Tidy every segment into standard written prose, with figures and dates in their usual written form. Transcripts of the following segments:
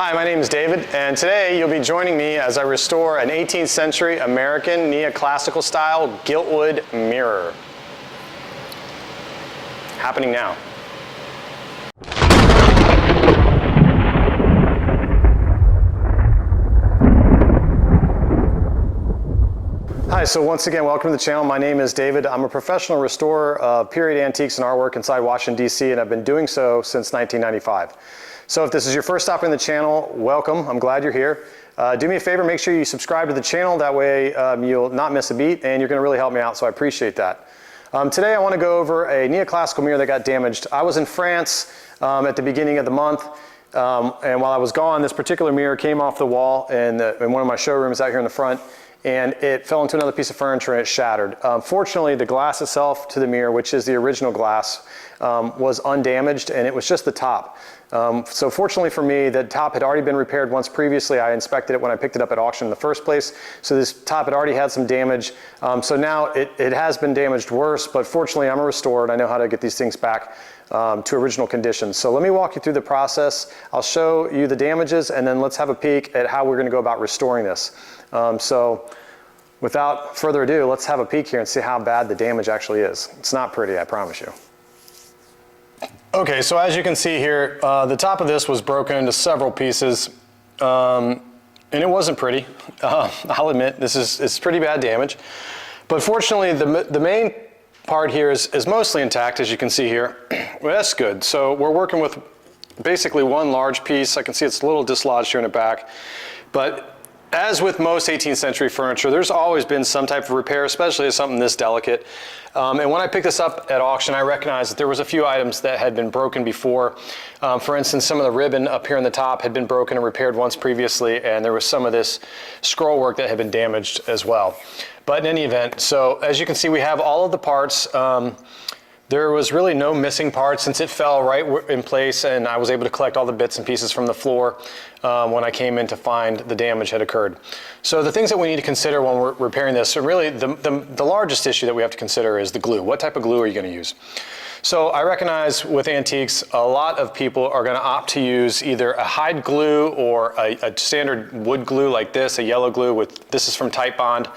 Hi, my name is David, and today you'll be joining me as I restore an 18th century American NeoClassical style giltwood mirror. Happening now. Hi, so once again, welcome to the channel. My name is David. I'm a professional restorer of period antiques and artwork inside Washington, D.C., and I've been doing so since 1995. So if this is your first stop in the channel, welcome. I'm glad you're here. Do me a favor, make sure you subscribe to the channel. That way you'll not miss a beat, and you're going to really help me out, so I appreciate that. Today I want to go over a NeoClassical mirror that got damaged. I was in France at the beginning of the month, and while I was gone, this particular mirror came off the wall in one of my showrooms out here in the front, and it fell into another piece of furniture and it shattered. Fortunately, the glass itself to the mirror, which is the original glass, was undamaged, and it was just the top. So fortunately for me, the top had already been repaired once previously. I inspected it when I picked it up at auction in the first place. So this top had already had some damage. So now it has been damaged worse, but fortunately I'm a restorer and I know how to get these things back to original conditions. So let me walk you through the process. I'll show you the damages, and then let's have a peek at how we're going to go about restoring this. So without further ado, let's have a peek here and see how bad the damage actually is. It's not pretty, I promise you. Okay, so as you can see here, the top of this was broken into several pieces, and it wasn't pretty. I'll admit, it's pretty bad damage. But fortunately, the main part here is mostly intact, as you can see here. Well, that's good. So we're working with basically one large piece. I can see it's a little dislodged here in the back. But as with most 18th century furniture, there's always been some type of repair, especially as something this delicate. And when I picked this up at auction, I recognized that there was a few items that had been broken before. For instance, some of the ribbon up here in the top had been broken and repaired once previously, and there was some of this scroll work that had been damaged as well. But in any event, so as you can see, we have all of the parts. There was really no missing parts since it fell right in place, and I was able to collect all the bits and pieces from the floor when I came in to find the damage had occurred. So the things that we need to consider when we're repairing this, and really the largest issue that we have to consider is the glue. What type of glue are you going to use? So I recognize with antiques, a lot of people are going to opt to use either a hide glue or a standard wood glue like this, a yellow glue this is from Type Bond.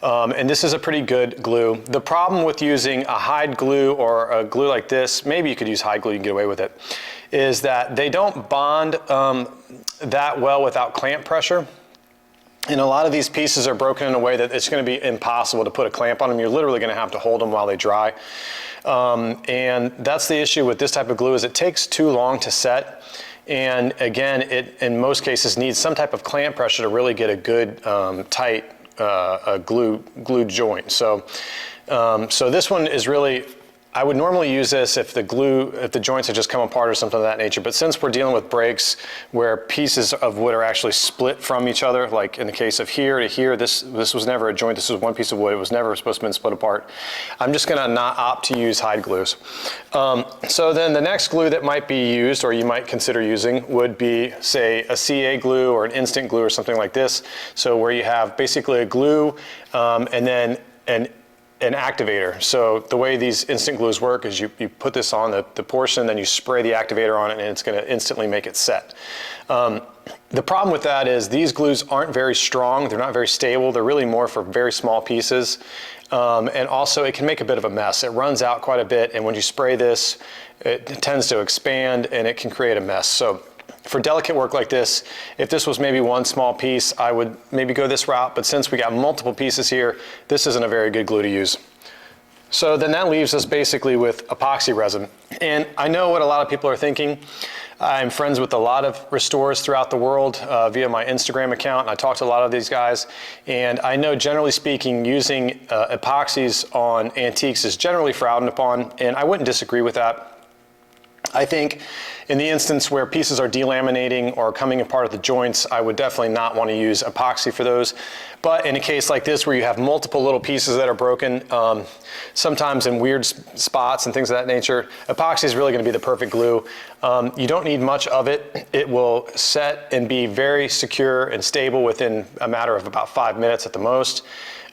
And this is a pretty good glue. The problem with using a hide glue or a glue like this, maybe you could use hide glue, you can get away with it, is that they don't bond that well without clamp pressure. And a lot of these pieces are broken in a way that it's going to be impossible to put a clamp on them. You're literally going to have to hold them while they dry. And that's the issue with this type of glue, is it takes too long to set. And again, it in most cases needs some type of clamp pressure to really get a good tight a glue joint. So this one is really, I would normally use this if the joints had just come apart or something of that nature, but since we're dealing with breaks where pieces of wood are actually split from each other, like in the case of here to here, this was never a joint, this was one piece of wood, it was never supposed to have been split apart. I'm just gonna not opt to use hide glues. So then the next glue that might be used, or you might consider using, would be, say, a CA glue or an instant glue or something like this. So where you have basically a glue and then an activator. So the way these instant glues work is you put this on the portion, then you spray the activator on it, and it's going to instantly make it set. The problem with that is these glues aren't very strong, they're not very stable, they're really more for very small pieces, and also it can make a bit of a mess. It runs out quite a bit, and when you spray this, it tends to expand and it can create a mess. So for delicate work like this, if this was maybe one small piece, I would maybe go this route, but since we got multiple pieces here, this isn't a very good glue to use. So then that leaves us basically with epoxy resin. And I know what a lot of people are thinking. I'm friends with a lot of restorers throughout the world via my Instagram account, and I talk to a lot of these guys, and I know generally speaking using epoxies on antiques is generally frowned upon, and I wouldn't disagree with that. I think in the instance where pieces are delaminating or coming apart at the joints, I would definitely not want to use epoxy for those. But in a case like this where you have multiple little pieces that are broken, sometimes in weird spots and things of that nature, epoxy is really going to be the perfect glue. You don't need much of it. It will set and be very secure and stable within a matter of about 5 minutes at the most.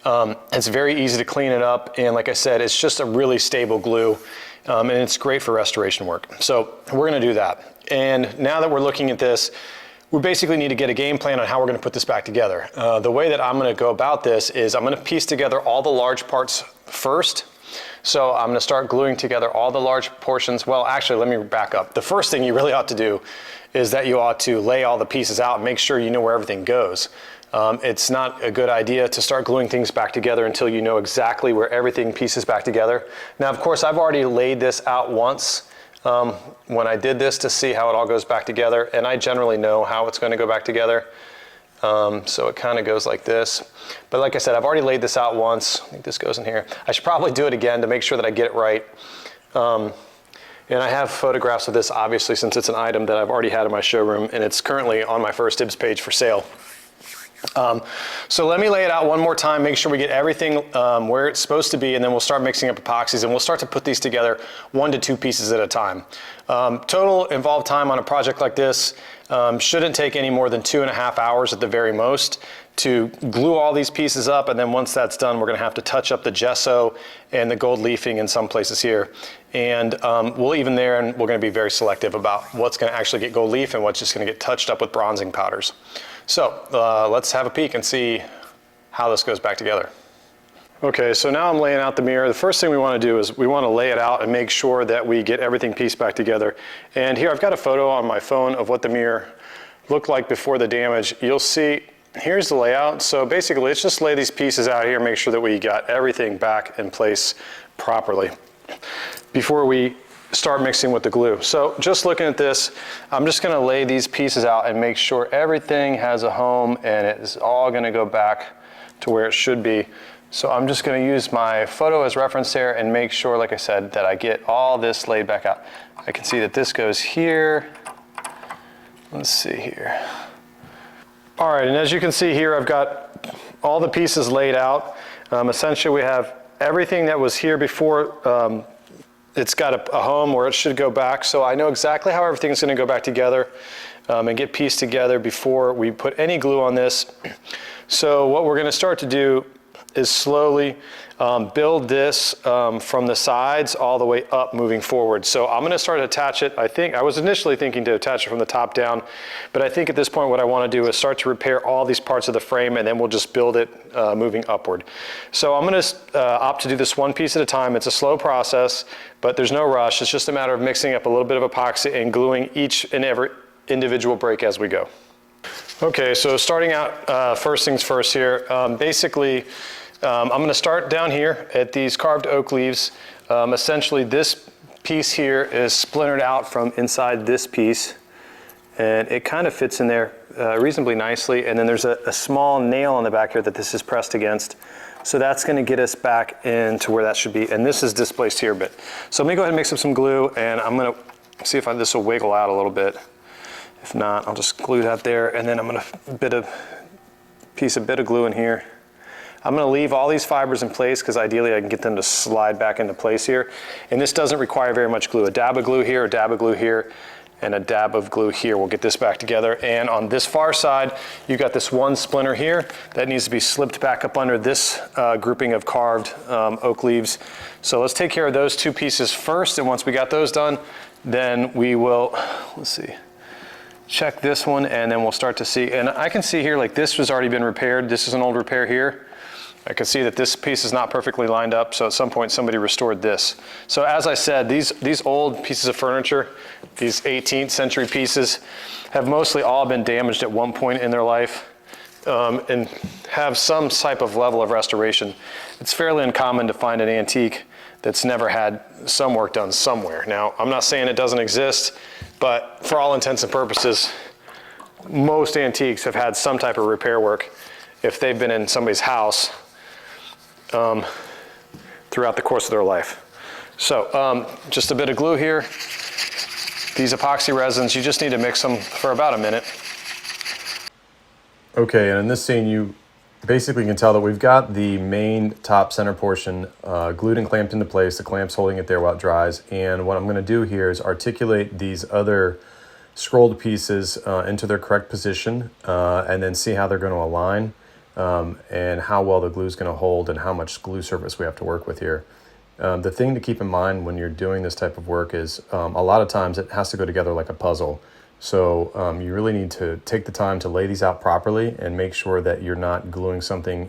It's very easy to clean it up, and like I said, it's just a really stable glue. And it's great for restoration work. So we're going to do that. And now that we're looking at this, we basically need to get a game plan on how we're going to put this back together. The way that I'm going to go about this is I'm going to piece together all the large parts first. So I'm going to start gluing together all the large portions. Well, actually, let me back up. The first thing you really ought to do is that you ought to lay all the pieces out and make sure you know where everything goes. It's not a good idea to start gluing things back together until you know exactly where everything pieces back together. Now, of course, I've already laid this out once when I did this to see how it all goes back together, and I generally know how it's going to go back together. So it kind of goes like this. But like I said, I've already laid this out once. I think this goes in here. I should probably do it again to make sure that I get it right. And I have photographs of this, obviously, since it's an item that I've already had in my showroom, and it's currently on my First Dibs page for sale. So let me lay it out one more time, make sure we get everything where it's supposed to be, and then we'll start mixing up epoxies, and we'll start to put these together 1 to 2 pieces at a time. Total involved time on a project like this shouldn't take any more than 2.5 hours at the very most to glue all these pieces up, and then once that's done, we're going to have to touch up the gesso and the gold leafing in some places here. And we'll leave in there, and we're going to be very selective about what's going to actually get gold leaf and what's just going to get touched up with bronzing powders. So let's have a peek and see how this goes back together. Okay, so now I'm laying out the mirror. The first thing we want to do is we want to lay it out and make sure that we get everything pieced back together. And here I've got a photo on my phone of what the mirror looked like before the damage. You'll see, here's the layout. So basically, let's just lay these pieces out here, make sure that we got everything back in place properly before we start mixing with the glue. So just looking at this, I'm just going to lay these pieces out and make sure everything has a home and it's all going to go back to where it should be. So I'm just going to use my photo as reference there and make sure, like I said, that I get all this laid back out. I can see that this goes here. Let's see here. All right, and as you can see here, I've got all the pieces laid out. Essentially, we have everything that was here before. It's got a home where it should go back. So I know exactly how everything's going to go back together and get pieced together before we put any glue on this. So what we're going to start to do is slowly build this from the sides all the way up moving forward. So I'm going to start to attach it. I was initially thinking to attach it from the top down, but I think at this point what I want to do is start to repair all these parts of the frame, and then we'll just build it moving upward. So I'm going to opt to do this one piece at a time. It's a slow process, but there's no rush. It's just a matter of mixing up a little bit of epoxy and gluing each and every individual break as we go. Okay, so starting out, first things first here, basically I'm going to start down here at these carved oak leaves. Essentially this piece here is splintered out from inside this piece, and it kind of fits in there reasonably nicely, and then there's a small nail on the back here that this is pressed against. So that's going to get us back into where that should be, and this is displaced here a bit. So let me go ahead and mix up some glue, and I'm going to see if this will wiggle out a little bit. If not, I'll just glue that there, and then I'm going to piece a bit of glue in here. I'm going to leave all these fibers in place because ideally I can get them to slide back into place here. And this doesn't require very much glue. A dab of glue here, a dab of glue here, and a dab of glue here. We'll get this back together. And on this far side, you've got this one splinter here that needs to be slipped back up under this grouping of carved oak leaves. So let's take care of those two pieces first. And once we got those done, then we will, let's see, check this one, and then we'll start to see. And I can see here, like this has already been repaired. This is an old repair here. I can see that this piece is not perfectly lined up, so at some point somebody restored this. So as I said, these old pieces of furniture, these 18th century pieces, have mostly all been damaged at one point in their life and have some type of level of restoration. It's fairly uncommon to find an antique that's never had some work done somewhere. Now, I'm not saying it doesn't exist, but for all intents and purposes, most antiques have had some type of repair work if they've been in somebody's house throughout the course of their life. So just a bit of glue here. These epoxy resins, you just need to mix them for about a minute. Okay, and in this scene you basically can tell that we've got the main top center portion glued and clamped into place. The clamp's holding it there while it dries. And what I'm going to do here is articulate these other scrolled pieces into their correct position and then see how they're going to align. And how well the glue is going to hold and how much glue surface we have to work with here. The thing to keep in mind when you're doing this type of work is a lot of times it has to go together like a puzzle. So you really need to take the time to lay these out properly and make sure that you're not gluing something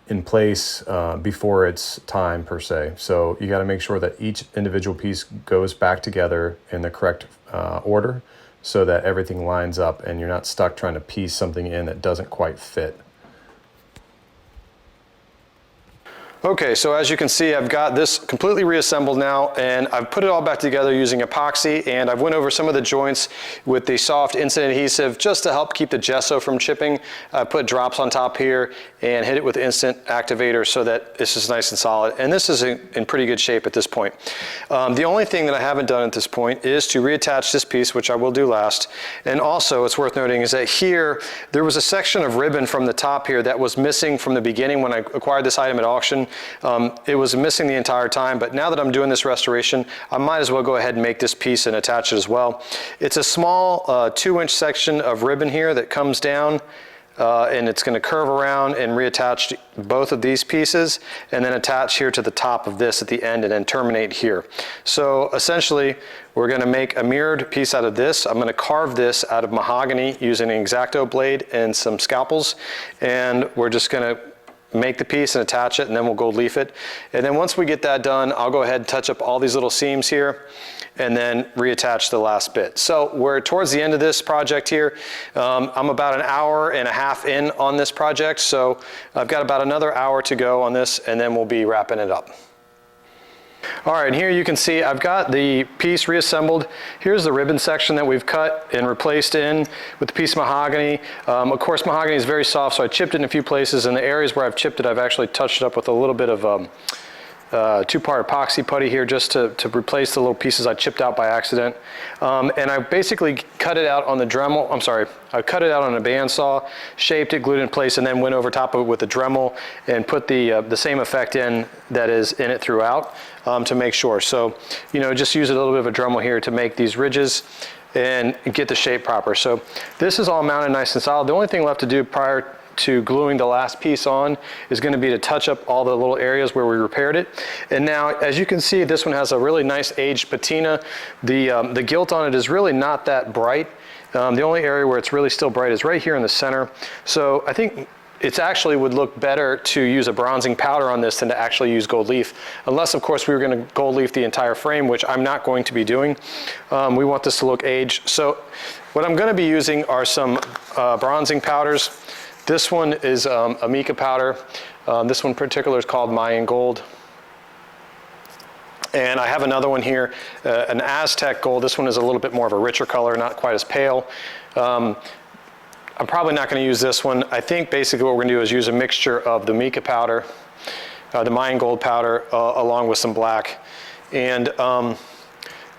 in place before it's time per se. So you got to make sure that each individual piece goes back together in the correct order so that everything lines up and you're not stuck trying to piece something in that doesn't quite fit. Okay, so as you can see, I've got this completely reassembled now, and I've put it all back together using epoxy, and I've went over some of the joints with the soft instant adhesive just to help keep the gesso from chipping. I put drops on top here and hit it with instant activator so that this is nice and solid, and this is in pretty good shape at this point. The only thing that I haven't done at this point is to reattach this piece, which I will do last. And also, it's worth noting is that here, there was a section of ribbon from the top here that was missing from the beginning when I acquired this item at auction. It was missing the entire time, but now that I'm doing this restoration, I might as well go ahead and make this piece and attach it as well. It's a small 2-inch section of ribbon here that comes down, and it's going to curve around and reattach both of these pieces and then attach here to the top of this at the end and then terminate here. So essentially, we're going to make a mirrored piece out of this. I'm going to carve this out of mahogany using an X-Acto blade and some scalpels, and we're just going to make the piece and attach it, and then we'll gold leaf it. And then once we get that done, I'll go ahead and touch up all these little seams here and then reattach the last bit. So we're towards the end of this project here. I'm about an hour and a half in on this project, so I've got about another hour to go on this, and then we'll be wrapping it up. All right, and here you can see I've got the piece reassembled. Here's the ribbon section that we've cut and replaced in with the piece of mahogany. Of course, mahogany is very soft, so I chipped it in a few places. In the areas where I've chipped it, I've actually touched it up with a little bit of two-part epoxy putty here just to replace the little pieces I chipped out by accident. And I basically cut it out on the Dremel, I cut it out on a bandsaw, shaped it, glued it in place, and then went over top of it with a Dremel and put the same effect in that is in it throughout to make sure. So, you know, just use a little bit of a Dremel here to make these ridges and get the shape proper. So this is all mounted nice and solid. The only thing left to do prior to gluing the last piece on is going to be to touch up all the little areas where we repaired it. And now, as you can see, this one has a really nice aged patina. The gilt on it is really not that bright. The only area where it's really still bright is right here in the center. So I think it actually would look better to use a bronzing powder on this than to actually use gold leaf. Unless, of course, we were going to gold leaf the entire frame, which I'm not going to be doing. We want this to look aged. So what I'm going to be using are some bronzing powders. This one is a mica powder. This one in particular is called Mayan Gold. And I have another one here, an Aztec Gold. This one is a little bit more of a richer color, not quite as pale. I'm probably not going to use this one. I think basically what we're going to do is use a mixture of the mica powder, the Mayan Gold powder, along with some black. And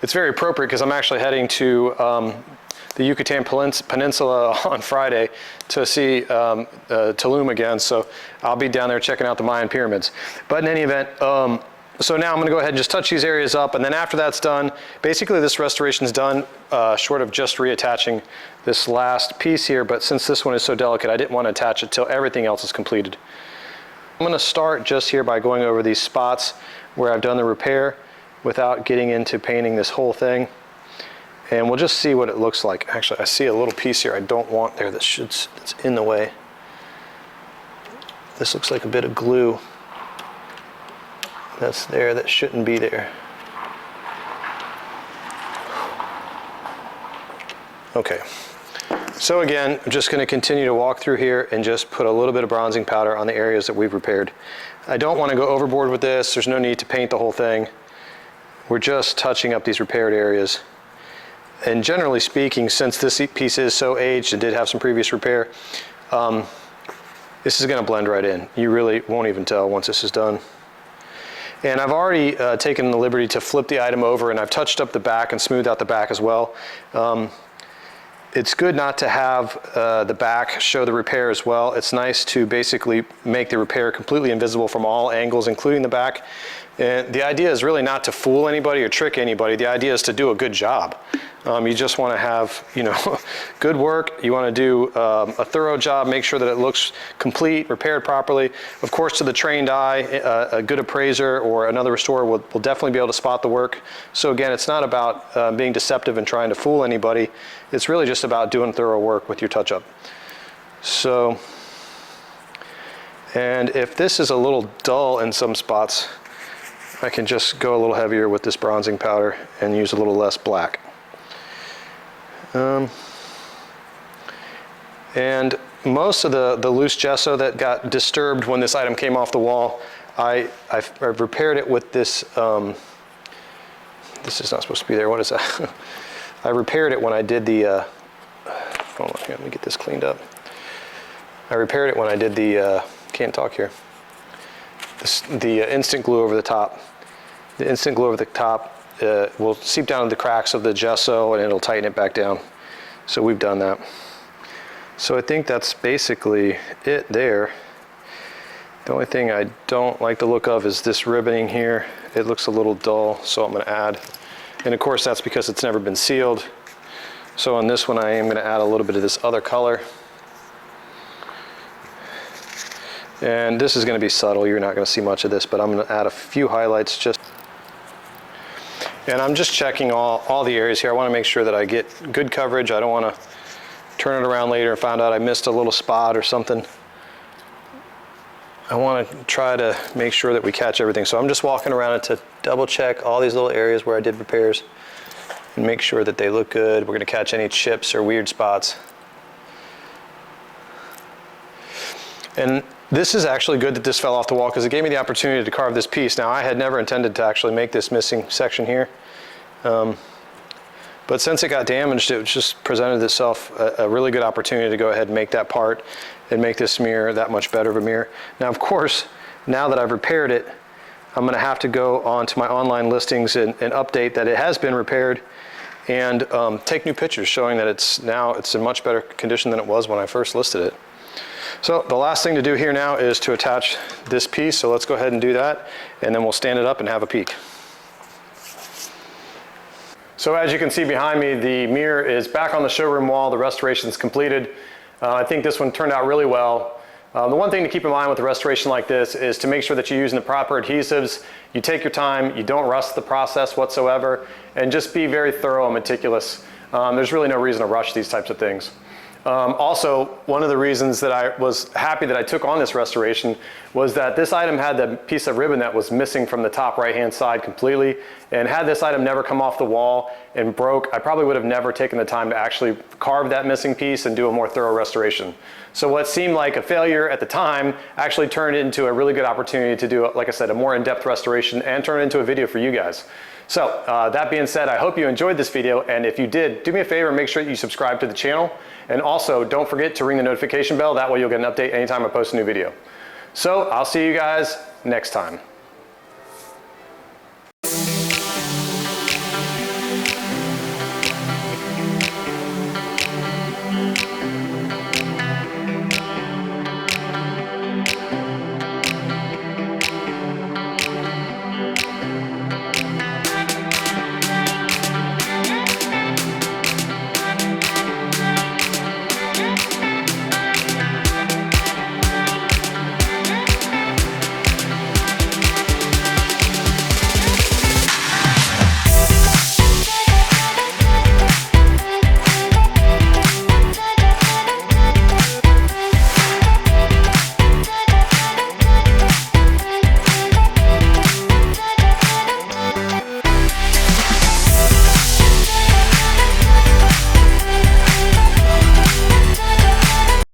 it's very appropriate because I'm actually heading to the Yucatan Peninsula on Friday to see Tulum again. So I'll be down there checking out the Mayan pyramids. But in any event, so now I'm going to go ahead and just touch these areas up, and then after that's done, basically this restoration is done, short of just reattaching this last piece here, but since this one is so delicate, I didn't want to attach it till everything else is completed. I'm going to start just here by going over these spots where I've done the repair without getting into painting this whole thing, and we'll just see what it looks like. Actually, I see a little piece here I don't want there that's in the way. This looks like a bit of glue that's there that shouldn't be there. Okay, so again, I'm just going to continue to walk through here and just put a little bit of bronzing powder on the areas that we've repaired. I don't want to go overboard with this. There's no need to paint the whole thing. We're just touching up these repaired areas. And generally speaking, since this piece is so aged and did have some previous repair, this is going to blend right in. You really won't even tell once this is done. And I've already taken the liberty to flip the item over, and I've touched up the back and smoothed out the back as well. It's good not to have the back show the repair as well. It's nice to basically make the repair completely invisible from all angles, including the back. And the idea is really not to fool anybody or trick anybody. The idea is to do a good job. You just want to have, you know, good work. You want to do a thorough job, make sure that it looks complete, repaired properly. Of course, to the trained eye, a good appraiser or another restorer will definitely be able to spot the work. So again, it's not about being deceptive and trying to fool anybody. It's really just about doing thorough work with your touch-up. So, and if this is a little dull in some spots, I can just go a little heavier with this bronzing powder and use a little less black. And most of the loose gesso that got disturbed when this item came off the wall, I've repaired it with this, this is not supposed to be there, what is that? I repaired it when I did the, hold on here, let me get this cleaned up. I repaired it when I did the, can't talk here, the instant glue over the top. The instant glue over the top will seep down to the cracks of the gesso and it'll tighten it back down. So we've done that. So I think that's basically it there. The only thing I don't like the look of is this ribboning here. It looks a little dull, so I'm going to add. And of course that's because it's never been sealed. So on this one I am going to add a little bit of this other color. And this is going to be subtle, you're not going to see much of this, but I'm going to add a few highlights just. And I'm just checking all the areas here. I want to make sure that I get good coverage. I don't want to turn it around later and find out I missed a little spot or something. I want to try to make sure that we catch everything. So I'm just walking around it to double check all these little areas where I did repairs and make sure that they look good. We're going to catch any chips or weird spots. And this is actually good that this fell off the wall because it gave me the opportunity to carve this piece. Now I had never intended to actually make this missing section here. But since it got damaged, it just presented itself a really good opportunity to go ahead and make that part and make this mirror that much better of a mirror. Now of course, now that I've repaired it, I'm going to have to go on to my online listings and update that it has been repaired and take new pictures showing that it's in much better condition than it was when I first listed it. So the last thing to do here now is to attach this piece. So let's go ahead and do that and then we'll stand it up and have a peek. So as you can see behind me, the mirror is back on the showroom wall. The restoration is completed. I think this one turned out really well. The one thing to keep in mind with a restoration like this is to make sure that you're using the proper adhesives. You take your time, you don't rush the process whatsoever, and just be very thorough and meticulous. There's really no reason to rush these types of things. Also, one of the reasons that I was happy that I took on this restoration was that this item had the piece of ribbon that was missing from the top right-hand side completely. And had this item never come off the wall and broke, I probably would have never taken the time to actually carve that missing piece and do a more thorough restoration. So what seemed like a failure at the time actually turned into a really good opportunity to do, like I said, a more in-depth restoration and turn it into a video for you guys. So that being said, I hope you enjoyed this video, and if you did, do me a favor and make sure that you subscribe to the channel, and also don't forget to ring the notification bell. That way you'll get an update anytime I post a new video. So I'll see you guys next time.